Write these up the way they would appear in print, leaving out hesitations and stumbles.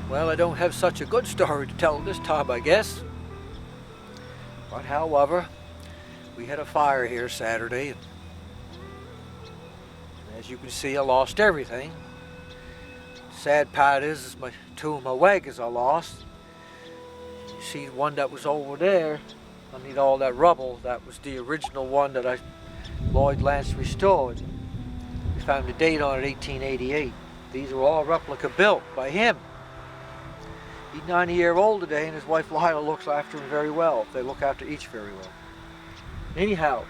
Well, I don't have such a good story to tell this time, I guess. But however, we had a fire here Saturday, and as you can see, I lost everything. Sad part is two of my wagons I lost. You see the one that was over there, underneath all that rubble, that was the original one that Lloyd Lance restored. We found the date on it, 1888. These are all replica built by him. He's 90-year-old today, and his wife Lila looks after him very well. They look after each very well. Anyhow,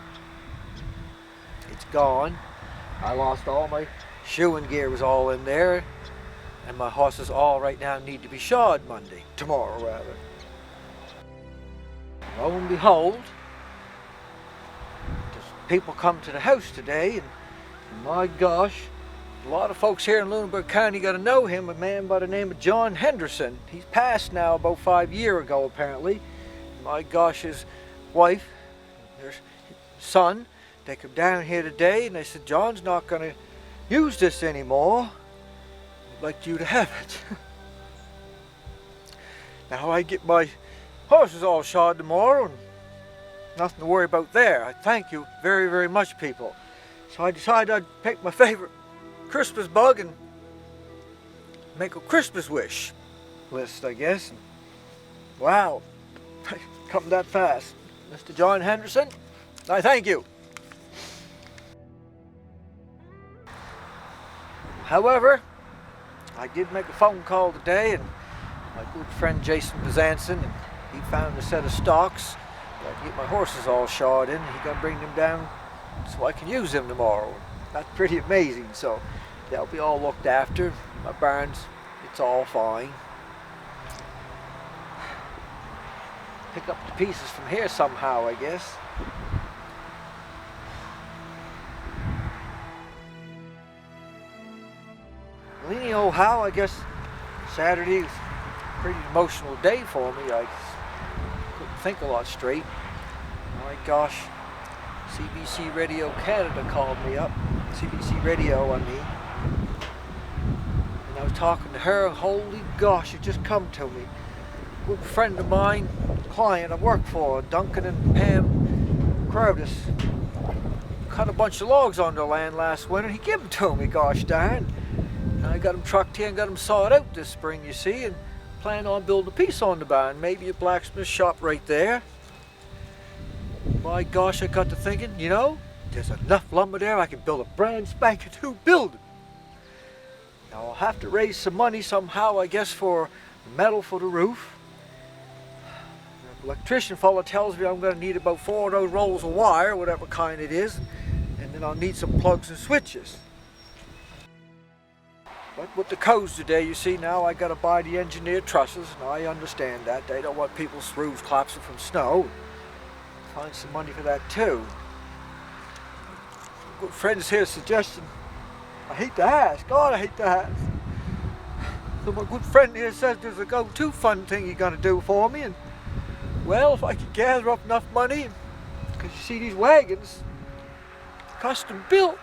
it's gone. I lost all my shoeing gear, was all in there, and my horses all right now need to be shod tomorrow rather. Lo and behold, people come to the house today, and my gosh, a lot of folks here in Lunenburg County got to know him, a man by the name of John Henderson. He's passed now about 5 years ago apparently. My gosh, his wife, their son, they come down here today and they said, John's not going to use this anymore. I'd like you to have it. Now I get my horses all shod tomorrow and nothing to worry about there. I thank you very, very much, people. So I decided I'd pick my favorite Christmas bug and make a Christmas wish list, I guess. Wow, come that fast. Mr. John Henderson, I thank you. However, I did make a phone call today, and my good friend Jason Bezanson, and he found a set of stocks. I can get my horses all shod in, and he's gonna bring them down so I can use them tomorrow. That's pretty amazing. So they'll be all looked after. My barns, it's all fine. Pick up the pieces from here somehow, I guess. Well, anyhow, I guess Saturday was a pretty emotional day for me. I couldn't think a lot straight. My gosh, CBC Radio Canada called me up. CBC Radio, I mean. And I was talking to her, and holy gosh, it just come to me. A good friend of mine, client I work for, Duncan and Pam Crowdis, cut a bunch of logs on their land last winter. He gave them to me, gosh darn. And I got them trucked here and got them sawed out this spring, you see, and plan on building a piece on the barn, maybe a blacksmith shop right there. My gosh, I got to thinking, there's enough lumber there I can build a brand spanking new building. Now I'll have to raise some money somehow, I guess, for metal for the roof. The electrician fella tells me I'm going to need about 4 of those rolls of wire, whatever kind it is, and then I'll need some plugs and switches. But with the codes today, you see, now I got to buy the engineered trusses, and I understand that. They don't want people's roofs collapsing from snow. Find some money for that too. Good friends here suggesting, I hate to ask, God I hate to ask. So my good friend here says there's a go-to fun thing you're going to do for me, and well, if I can gather up enough money, because you see these wagons, custom built.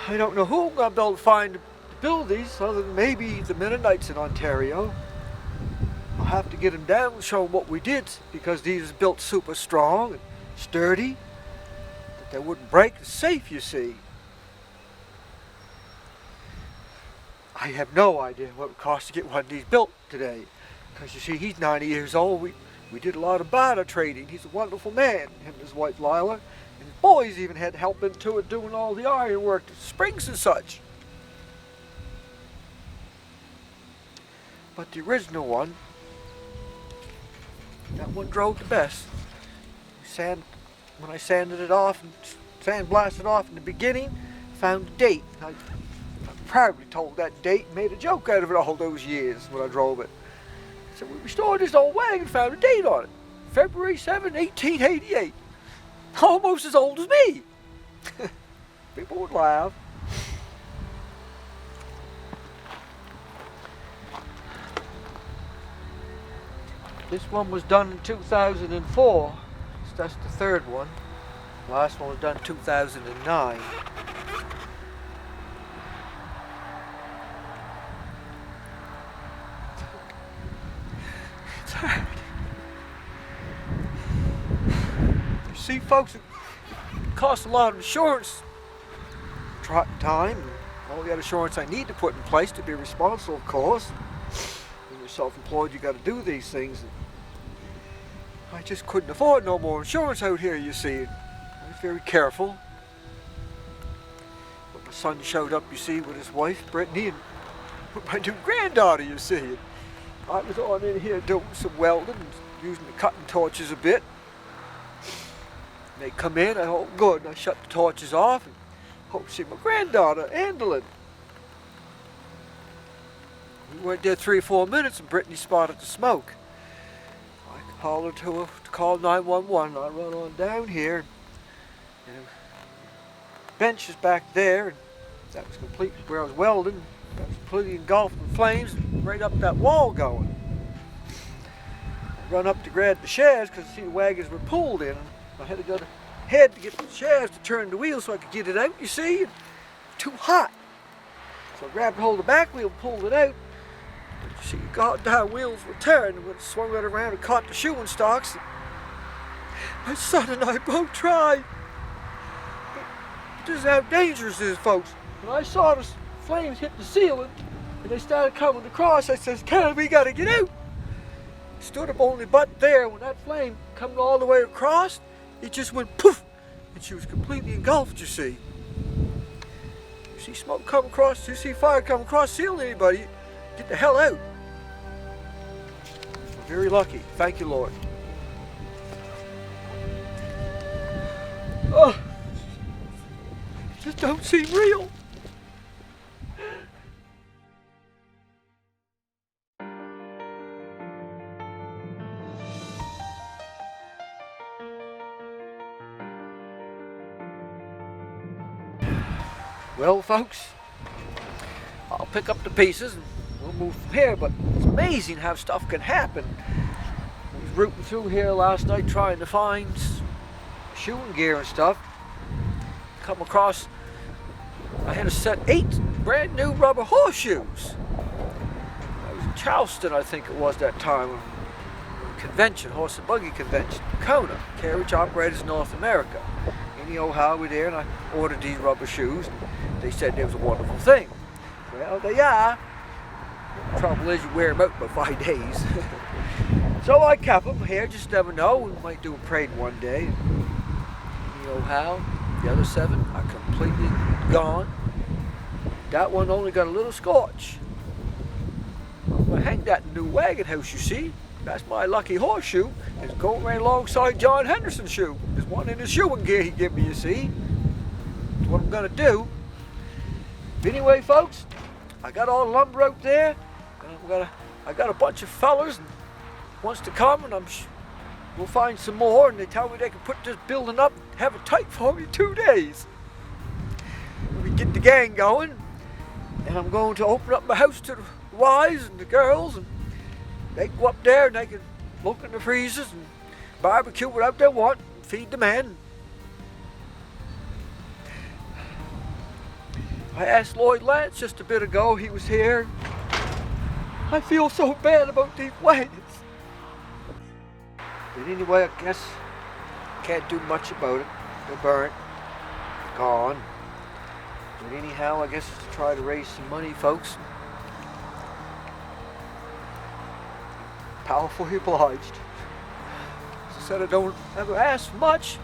I don't know who I'm going to be able to find to build these, other than maybe the Mennonites in Ontario. I'll have to get them down and show them what we did, because these are built super strong and sturdy, that they wouldn't break. It's safe, you see. I have no idea what it would cost to get one of these built today, because you see, he's 90 years old. We did a lot of barter trading. He's a wonderful man, him and his wife Lila. And his boys even had help into it, doing all the iron work, the springs and such. But the original one, that one drove the best. When I sanded it off and sandblasted off in the beginning, found the date. I proudly told that date and made a joke out of it all those years when I drove it. So we restored this old wagon and found a date on it. February 7, 1888. Almost as old as me. People would laugh. This one was done in 2004. So that's the third one. The last one was done in 2009. see, folks, it costs a lot of insurance, Trot time, and all the other insurance I need to put in place to be responsible, of course. When you're self-employed, you got to do these things. I just couldn't afford no more insurance out here, you see. I was very careful. But my son showed up, you see, with his wife, Brittany, and my new granddaughter, you see. And I was on in here doing some welding, and using the cutting torches a bit. And they come in, I hope good, and I shut the torches off, and hope to see my granddaughter handling. We weren't there 3 or 4 minutes, and Brittany spotted the smoke. I hollered to her to call 911. I run on down here, and the bench is back there, and that was completely where I was welding. That was completely engulfed in flames, right up that wall going. I run up to grab the shafts because the wagons were pulled in. I had to go ahead to get the shafts to turn the wheel so I could get it out, you see. It was too hot. So I grabbed hold of the back wheel and pulled it out. But you see, the goddamn wheels were turned, and when it swung right around and caught the shoeing stocks. My son and I both tried. But this is how dangerous it is, folks. When I saw the flames hit the ceiling and they started coming across, I says, Karen, we gotta get out. Stood up only but there. When that flame coming all the way across, it just went poof, and she was completely engulfed, you see. You see smoke come across, you see fire come across the ceiling, anybody, get the hell out. Very lucky. Thank you, Lord. Oh, it just don't seem real. Well, folks, I'll pick up the pieces and we'll move from here, but it's amazing how stuff can happen. I was rooting through here last night trying to find shooting gear and stuff. Come across, I had a set 8 brand new rubber horseshoes. I was in Charleston, I think it was that time, convention, horse and buggy convention, Kona, Carriage Operators North America. Anyhow, we're there, and I ordered these rubber shoes. They said they was a wonderful thing. Well, they are. The trouble is you wear them out for 5 days. So I kept them here, just never know. We might do a parade one day. Anyhow, the other 7 are completely gone. That one only got a little scorch. I'm going to hang that in the new wagon house, you see. That's my lucky horseshoe. It's going right alongside John Henderson's shoe. There's one in his shoeing gear he gave me, you see. That's what I'm going to do. Anyway, folks, I got all the lumber out there. And I got a bunch of fellers and wants to come, and we'll find some more. And they tell me they can put this building up, have it tight for me in 2 days. We get the gang going, and I'm going to open up my house to the wives and the girls, and they can go up there and they can look in the freezers and barbecue whatever they want and feed the men. I asked Lloyd Lance just a bit ago, he was here. I feel so bad about these wagons. But anyway, I guess can't do much about it. They're burnt, gone. But anyhow, I guess it's to try to raise some money, folks. Powerfully obliged. As I said, I don't ever ask for much.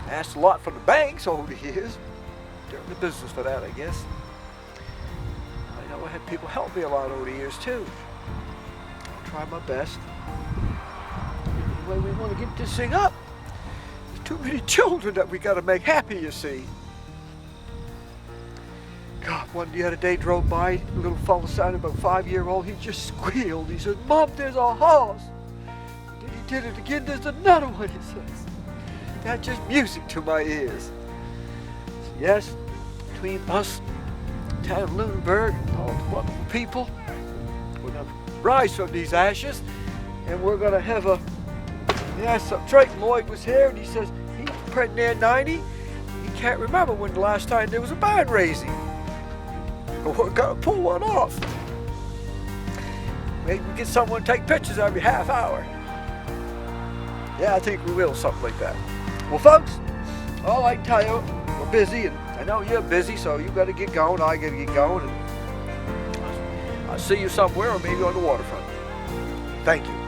I asked a lot from the banks over the years. They're in the business for that, I guess. I know I had people help me a lot over the years too. I'll try my best. Anyway, we want to get this thing up. There's too many children that we got to make happy, you see. God, one the other day drove by, a little fella sounded about 5-year-old, he just squealed. He said, Mom, there's a horse. Then he did it again, there's another one, he says. That's just music to my ears. So yes, between us, town of Lunenburg, and all the wonderful people, we're going to rise from these ashes, and we're going to have a, yes, Drake Lloyd was here, and he says, he's pretty near 90. He can't remember when the last time there was a barn raising. We're gonna pull one off. Maybe we get someone to take pictures every half hour. Yeah, I think we will, something like that. Well, folks, all I can tell you, we're busy, and I know you're busy, so you got to get going. I got to get going, and I'll see you somewhere, or maybe on the waterfront. Thank you.